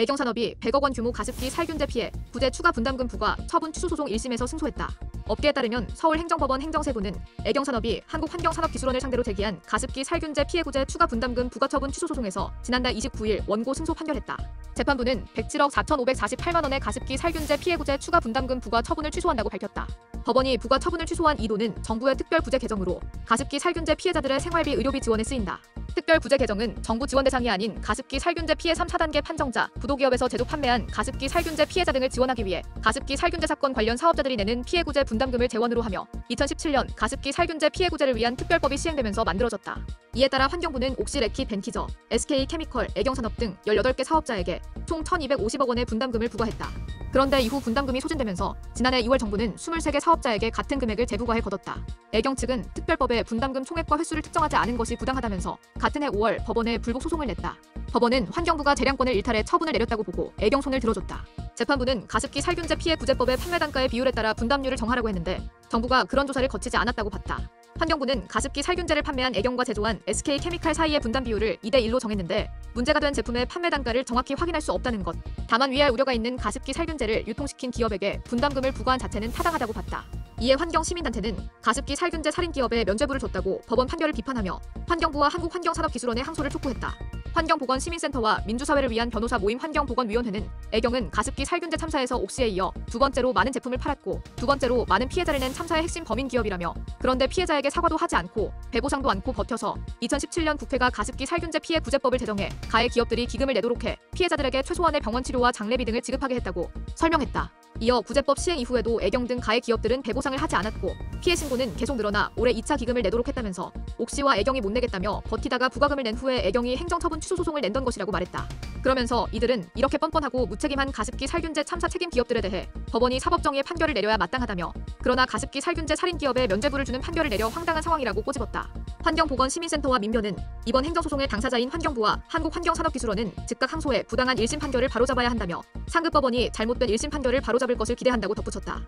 애경산업이 100억 원 규모 가습기 살균제 피해 부재 추가 분담금 부과 처분 취소 소송 1심에서 승소했다. 업계에 따르면 서울행정법원 행정세부는 애경산업이 한국환경산업기술원을 상대로 제기한 가습기 살균제 피해 구제 추가 분담금 부과 처분 취소 소송에서 지난달 29일 원고 승소 판결했다. 재판부는 107억 4,548만 원의 가습기 살균제 피해 구제 추가 분담금 부과 처분을 취소한다고 밝혔다. 법원이 부과 처분을 취소한 이 돈은 정부의 특별 부재 개정으로 가습기 살균제 피해자들의 생활비 의료비 지원에 쓰인다. 특별 부재 개정은 정부 지원 대상이 아닌 가습기 살균제 피해 3, 4단계 판정자, 부도기업에서 제조 판매한 가습기 살균제 피해자 등을 지원하기 위해 가습기 살균제 사건 관련 사업자들이 내는 피해 구제 분담금을 재원으로 하며 2017년 가습기 살균제 피해 구제를 위한 특별법이 시행되면서 만들어졌다. 이에 따라 환경부는 옥시레킷 벤키저, SK케미컬, 애경산업 등 18개 사업자에게 총 1,250억 원의 분담금을 부과했다. 그런데 이후 분담금이 소진되면서 지난해 2월 정부는 23개 사업자에게 같은 금액을 재부과해 거뒀다. 애경 측은 특별법의 분담금 총액과 횟수를 특정하지 않은 것이 부당하다면서 같은 해 5월 법원에 불복 소송을 냈다. 법원은 환경부가 재량권을 일탈해 처분을 내렸다고 보고 애경 손을 들어줬다. 재판부는 가습기 살균제 피해 구제법의 판매 단가의 비율에 따라 분담률을 정하라고 했는데 정부가 그런 조사를 거치지 않았다고 봤다. 환경부는 가습기 살균제를 판매한 애경과 제조한 SK케미칼 사이의 분담 비율을 2대1로 정했는데 문제가 된 제품의 판매 단가를 정확히 확인할 수 없다는 것. 다만 위할 우려가 있는 가습기 살균제를 유통시킨 기업에게 분담금을 부과한 자체는 타당하다고 봤다. 이에 환경시민단체는 가습기 살균제 살인기업에 면죄부를 줬다고 법원 판결을 비판하며 환경부와 한국환경산업기술원에 항소를 촉구했다. 환경보건시민센터와 민주사회를 위한 변호사 모임 환경보건위원회는 애경은 가습기 살균제 참사에서 옥시에 이어 두 번째로 많은 제품을 팔았고 두 번째로 많은 피해자를 낸 참사의 핵심 범인 기업이라며 그런데 피해자에게 사과도 하지 않고 배보상도 않고 버텨서 2017년 국회가 가습기 살균제 피해 구제법을 제정해 가해 기업들이 기금을 내도록 해 피해자들에게 최소한의 병원 치료와 장례비 등을 지급하게 했다고 설명했다. 이어 구제법 시행 이후에도 애경 등 가해 기업들은 배보상을 하지 않았고 피해 신고는 계속 늘어나 올해 2차 기금을 내도록 했다면서 옥시와 애경이 못 내겠다며 버티다가 부과금을 낸 후에 애경이 행정처분 취소 소송을 낸던 것이라고 말했다. 그러면서 이들은 이렇게 뻔뻔하고 무책임한 가습기 살균제 참사 책임 기업들에 대해 법원이 사법정의의 판결을 내려야 마땅하다며 그러나 가습기 살균제 살인 기업에 면죄부를 주는 판결을 내려 황당한 상황이라고 꼬집었다. 환경보건시민센터와 민변은 이번 행정소송의 당사자인 환경부와 한국환경산업기술원은 즉각 항소해 부당한 1심 판결을 바로잡아야 한다며 상급 법원이 잘못된 1심 판결을 바로잡을 것을 기대한다고 덧붙였다.